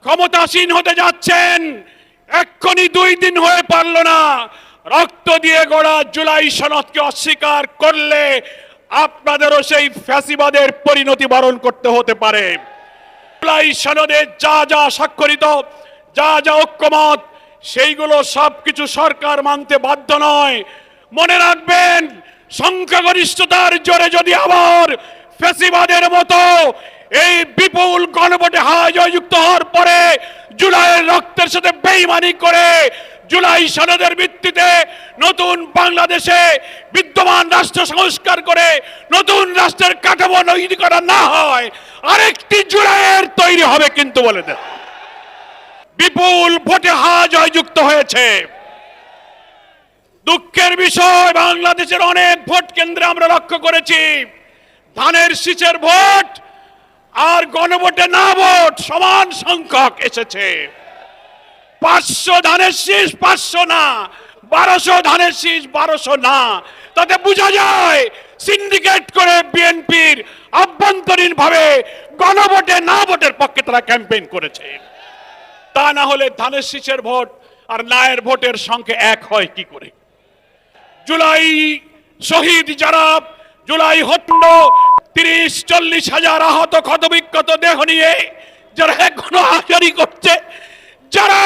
ক্ষমতাসীন হতে যাচ্ছেন, এক্ষুনি 2 দিন হয়ে পারল না, রক্ত দিয়ে গড়া জুলাই সনদকে অস্বীকার করলে আপনাদেরও সেই ফ্যাসিবাদের পরিণতি বরণ করতে হতে পারে। জুলাই সনদে যা যা স্বাক্ষরিত, যা যা ঐক্যমত, সেইগুলো সবকিছু সরকার মানতে বাধ্য নয়। মনে রাখবেন, সংখ্যাগরিষ্ঠতার জোরে যদি আবার ফ্যাসিবাদের মতো এই বিপুল গণভোটে জয়যুক্ত হওয়ার পরে জুলাইয়ের রক্তের সাথে বেইমানি করে জুলাই সনদের ভিত্তিতে নতুন বাংলাদেশে বিদ্যমান রাষ্ট্র সংস্কার করে নতুন রাষ্ট্রের কাঠামো তৈরি করা না হয়, আরেকটি জুলাইয়ের তৈরি হবে কিন্তু বলে দেন। বিপুল ভোটে জয়যুক্ত হয়েছে। দুঃখের বিষয়, বাংলাদেশের অনেক ভোট কেন্দ্রে আমরা লক্ষ্য করেছি ধানের শীষের ভোট আর গণভোটে না ভোট সমান সংখ্যক এসেছে। 500 ধানের শীষ 500 না, 1200 ধানের শীষ 1200 না। তাতে বোঝা যায় সিন্ডিকেট করে বিএনপির আভ্যন্তরীণ ভাবে গণভোটে না ভোটের পক্ষে তারা ক্যাম্পেইন করেছে। তা না হলে ধানের শীষের ভোট আর নায়ের ভোটের সংখ্যা এক হয় কি করে? জুলাই শহীদ যারা, জুলাই হত্য 30-40 হাজার আহত ক্ষতবিক্ষত দেহ নিয়ে যারা এখনো হাজারি করছে, যারা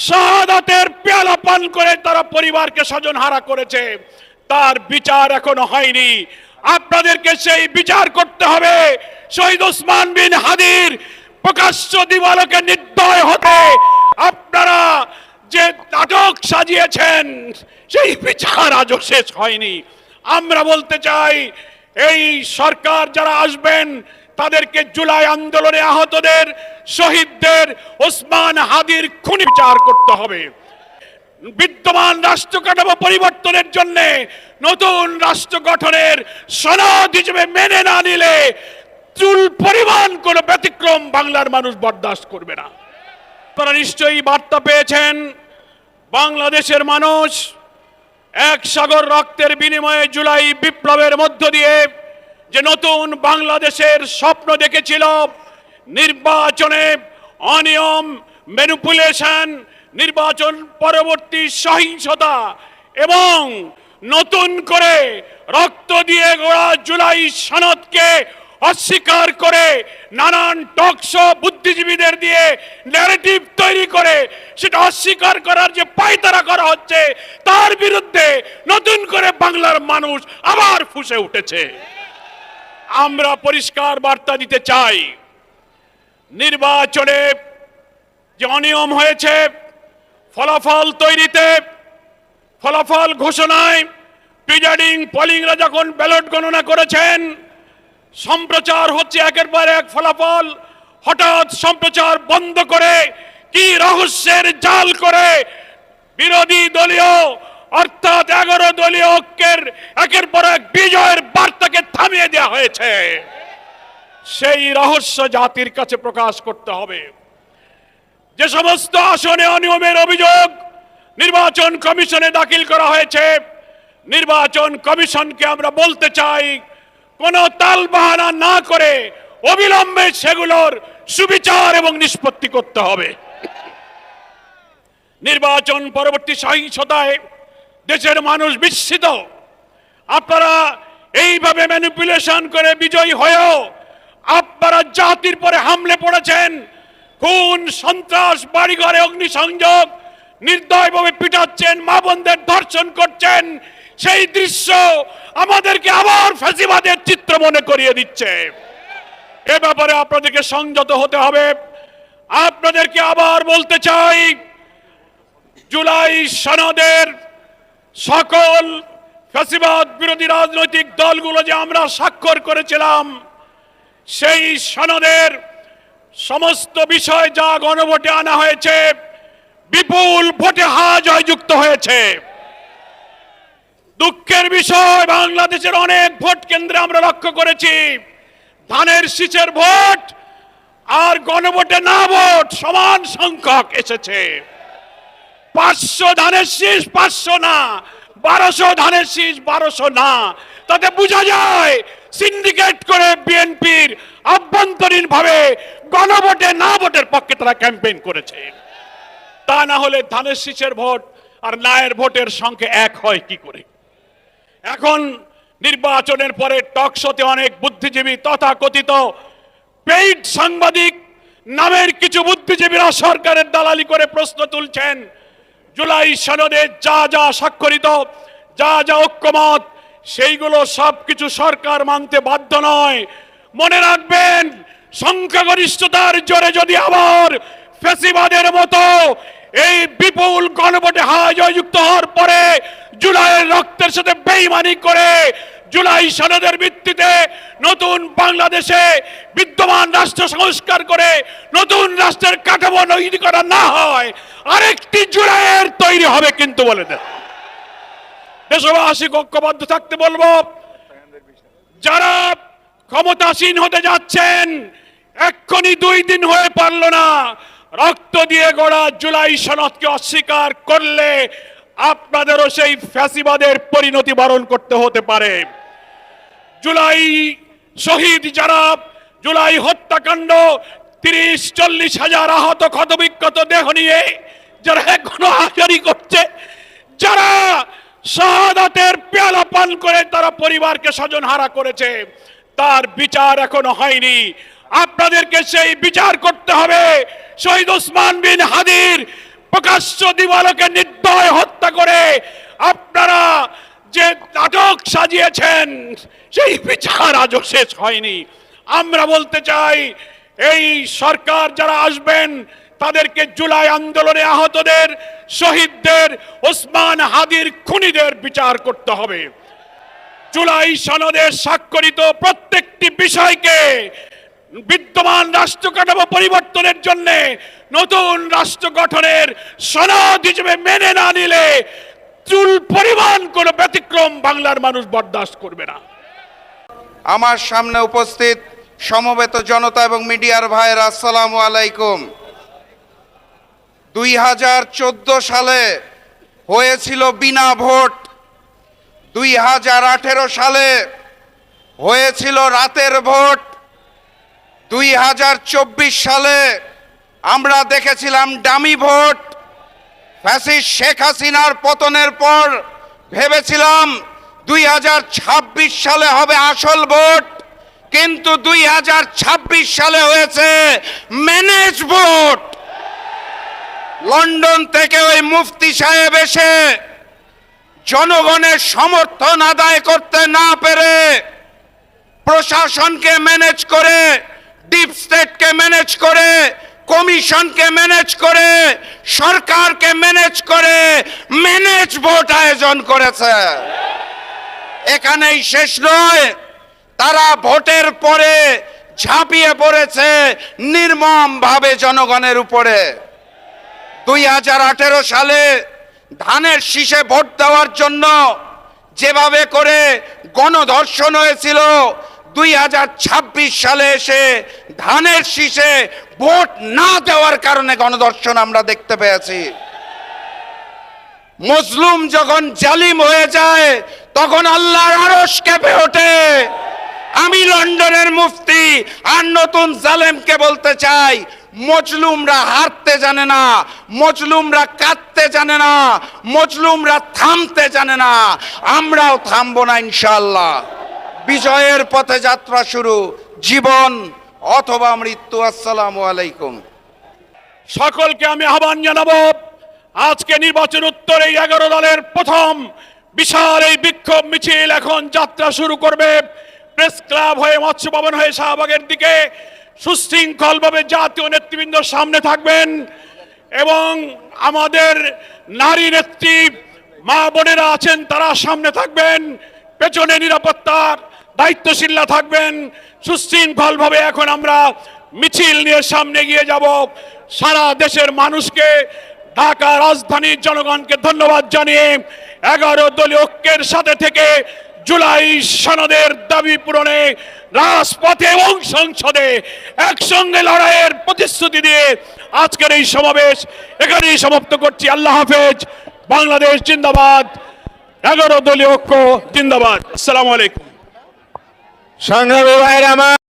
শাহাদাতের পেয়ালা পান করে তারা পরিবারকে স্বজনহারা করেছে, তার বিচার এখনো হয়নি। আপনাদেরকে সেই বিচার করতে হবে। শহীদ ওসমান বিন হাদির প্রকাশ্য দিবালোকে নির্দয় হতে আপনারা যে নাটক সাজিয়েছেন, সেই বিচার আজও শেষ হয়নি। আমরা বলতে চাই, এই সরকার যারা আসবেন তাদেরকে জুলাই আন্দোলনে আহতদের, শহীদদের, ওসমান হাদির খুনি বিচার করতে হবে। বিদ্যমান রাষ্ট্র কাঠামো পরিবর্তনের জন্য নতুন রাষ্ট্র গঠনের সনদ হিসেবে মেনে না নিলে চুল পরিমাণ কোনো ব্যতিক্রম বাংলার মানুষ বরদাস্ত করবে না। আপনারা নিশ্চয়ই বার্তা পেয়েছেন, বাংলাদেশের মানুষ এক সাগর রক্তের বিনিময়ে জুলাই বিপ্লবের মধ্য দিয়ে যে নতুন বাংলাদেশের স্বপ্ন দেখেছিল, নির্বাচনে অনিয়ম, ম্যানিপুলেশন, নির্বাচন পরবর্তী সহিংসতা এবং নতুন করে রক্ত দিয়ে গড়া জুলাই সনদকে অস্বীকার করে নানান টকশো বুদ্ধিজীবীদের দিয়ে ন্যারেটিভ তৈরি করে সেটা অস্বীকার করার যে পায়তারা করা হচ্ছে, তার বিরুদ্ধে নতুন করে বাংলার মানুষ আবার ফুঁসে উঠেছে। আমরা পরিষ্কার বার্তা দিতে চাই, নির্বাচনে যে অনিয়ম হয়েছে, ফলাফল তৈরিতে, ফলাফল ঘোষণায়, প্রিজাইডিং পোলিংরা যখন ব্যালট গণনা করেছেন, সম্প্রচার হচ্ছে একের পর এক ফলাফল, হঠাৎ সম্প্রচার বন্ধ করে কি রহস্যের জাল করে বিরোধী দলীয় অর্থাৎ 11 দলীয় ঐক্যের একের পর এক বিজয়ের বার্তাকে থামিয়ে দেওয়া হয়েছে। সেই রহস্য জাতির কাছে প্রকাশ করতে হবে। যে সমস্ত আসনে অনিয়মের অভিযোগ নির্বাচন কমিশনে দাখিল করা হয়েছে, নির্বাচন কমিশনকে আমরা বলতে চাই, কোনো তালবাহানা না করে অবিলম্বে সেগুলোর সুবিচার এবং নিষ্পত্তি করতে হবে। নির্বাচন পরবর্তী সহিংসতায় দেশের মানুষ বিস্মিত। আপনারা এইভাবে ম্যানিপুলেশন করে বিজয়ী হয়েও আপনারা জাতির পরে হামলে পড়েছেন, খুন, সন্ত্রাস, বাড়িঘরে অগ্নিসংযোগ, নির্দয়ভাবে পিটাচ্ছেন, মা বোনদের ধর্ষণ করছেন। সেই দৃশ্য আমাদেরকে আবার ফ্যাসিবাদের চিত্র মনে করিয়ে দিচ্ছে। এ ব্যাপারে আপনাদেরকে সংযত হতে হবে। আপনাদেরকে আবার বলতে চাই, জুলাই সনদের সকল ফ্যাসিবাদ বিরোধী রাজনৈতিক দলগুলো যে আমরা স্বাক্ষর করেছিলাম, সেই সনদের সমস্ত বিষয় যা গণভোটে আনা হয়েছে, বিপুল ভোটে জয়যুক্ত হয়েছে। দুঃখের বিষয়, বাংলাদেশের অনেক ভোট কেন্দ্রে আমরা লক্ষ্য করেছি ধানের শীষের ভোট আর গণভোটে না ভোট সমান সংখ্যক এসেছে। 500 ধানের শীষ 500 না, 1200 ধানের শীষ 1200 না। তাতে বোঝা যায় সিন্ডিকেট করে বিএনপির আভ্যন্তরীণ ভাবে গণভোটে না ভোটের পক্ষে তারা তারা ক্যাম্পেইন করেছে। তা না হলে ধানের শীষের ভোট আর নায়ের ভোটের সংখ্যা এক হয় কি করে? এখন নির্বাচনের পরে টক শোতে অনেক বুদ্ধিজীবী তথাকথিত পেইড সাংবাদিক নামের কিছু বুদ্ধিজীবীরা সরকারের দালালি করে প্রশ্ন তুলছেন, জুলাই সনদে যা যা স্বাক্ষরিত, যা যা ঐক্যমত, সেইগুলো সবকিছু সরকার মানতে বাধ্য নয়। মনে রাখবেন, সংখ্যাগরিষ্ঠতার জোরে যদি আবার ফ্যাসিবাদের মতো এই বিপুল গণভোটে জয়যুক্ত হওয়ার পরে জুলাইয়ের রক্তের সাথে বেইমানি করে জুলাই সনদের ভিত্তিতে নতুন বাংলাদেশে বিদ্যমান রাষ্ট্র সংস্কার করে নতুন রাষ্ট্রের কাঠামো তৈরি করা না হয়, আরেকটি জুলাইয়ের তৈরি হবে কিন্তু বলে দেন। দেশবাসী ঐক্যবদ্ধ থাকতে বলবো। যারা ক্ষমতাসীন হতে যাচ্ছেন, এক্ষুনি 2 দিন হয়ে পারল না, রক্ত দিয়ে গড়া জুলাই সনদকে অস্বীকার করলে আপনাদেরও সেই ফ্যাসিবাদের পরিণতি বরণ করতে হতে পারে। জুলাই শহীদ যারা, জুলাই হত্যাকাণ্ড, 30-40 হাজার আহত ক্ষতবিক্ষত দেহ নিয়ে যারা এখনো হাজারি করছে, যারা শাহাদাতের পেয়ালা পান করে তারা পরিবারকে স্বজন হারা করেছে, তার বিচার এখনো হয়নি। আপনাদেরকে সেই বিচার করতে হবে। শহীদ ওসমান বিন হাদির প্রকাশ্য দিবালোকে নির্দয় হত্যা করে আপনারা যে নাটক সাজিয়েছেন, সেই বিচার আজও শেষ হয়নি। আমরা বলতে চাই, এই সরকার যারা আসবেন তাদেরকে জুলাই আন্দোলনে আহতদের, শহীদদের, ওসমান হাদির খুনিদের বিচার করতে হবে। জুলাই সনদে স্বাক্ষরিত প্রত্যেকটি বিষয়কে বিদ্যমান রাষ্ট্র কাঠামো পরিবর্তনের জন্য নতুন রাষ্ট্র গঠনের সনদ হিসেবে মেনে না নিলে চুল পরিমাণ কোনো ব্যতিক্রম বাংলার মানুষ বরদাস্ত করবে না। আমার সামনে উপস্থিত সমবেত জনতা এবং মিডিয়ার ভাইয়েরা, আসসালামু আলাইকুম। 2014 সালে হয়েছিল বিনা ভোট, 2018 সালে হয়েছিল রাতের ভোট, 2024 সালে আমরা দেখেছিলাম ডামি ভোট। ফ্যাসিস্ট শেখ হাসিনার পতনের পর ভেবেছিলাম 2026 সালে হবে আসল ভোট, কিন্তু 2026 সালে হয়েছে ম্যানেজ ভোট। লন্ডন থেকে ওই মুফতি সাহেব এসে জনগণের সমর্থন আদায় করতে না পেরে প্রশাসনকে ম্যানেজ করে, ডিপ স্টেটকে ম্যানেজ করে, কমিশনকে ম্যানেজ করে, সরকারকে ম্যানেজ করে ম্যানেজ ভোট আয়োজন করেছে। এখানেই শেষ নয়, তারা ভোটের পরে ঝাঁপিয়ে পড়েছে নির্মমভাবে জনগণের উপরে। 2018 সালে ধানের শীষে ভোট দেওয়ার জন্য যেভাবে করে গণধর্ষণ হয়েছিল, 2026 সালে এসে ধানের শীষে ভোট না দেওয়ার কারণে গণধর্ষণ আমরা দেখতে পেয়েছি। মজলুম যখন জালিম হয়ে যায় তখন আল্লাহর আরশ কেঁপে ওঠে। আমি লন্ডনের মুফতি আর নতুন জালেমকে বলতে চাই, মজলুমরা হারতে জানে না, মজলুমরা কাঁদতে জানে না, মজলুমরা থামতে জানে না। আমরাও থামবো না ইনশাআল্লাহ। বিজয়ের পথে যাত্রা শুরু, জীবন অথবা মৃত্যু। আসসালামু আলাইকুম। সকলকে আমি আহ্বান জানাবো, আজকে নির্বাচন উত্তর এই 11 দলের প্রথম বিশাল এই বিক্ষোভ মিছিল এখন যাত্রা শুরু করবে। প্রেস ক্লাব হয়ে, মৎস্য ভবন হয়ে শাহবাগের দিকে সুশৃঙ্খলভাবে জাতীয় নেতৃবৃন্দ সামনে থাকবেন এবং আমাদের নারী নেত্রী মা বোনেরা আছেন তারা সামনে থাকবেন, পেছনে নিরাপত্তার দায়িত্বশীলরা থাকবেন। সুশৃঙ্খলভাবে এখন আমরা মিছিল নিয়ে সামনে গিয়ে যাব। সারা দেশের মানুষকে, ঢাকা রাজধানীর জনগণকে ধন্যবাদ জানিয়ে 11 দলীয় ঐক্যের সাথে থেকে জুলাই সনদের দাবি পূরণে রাজপথে এবং সংসদে একসঙ্গে লড়াইয়ের প্রতিশ্রুতি দিয়ে আজকের এই সমাবেশ এখানেই সমাপ্ত করছি। আল্লাহ হাফেজ। বাংলাদেশ জিন্দাবাদ। 11 দলীয় ঐক্য জিন্দাবাদ। আসসালামু আলাইকুম। সংগ্রামী ভাইরা আমার।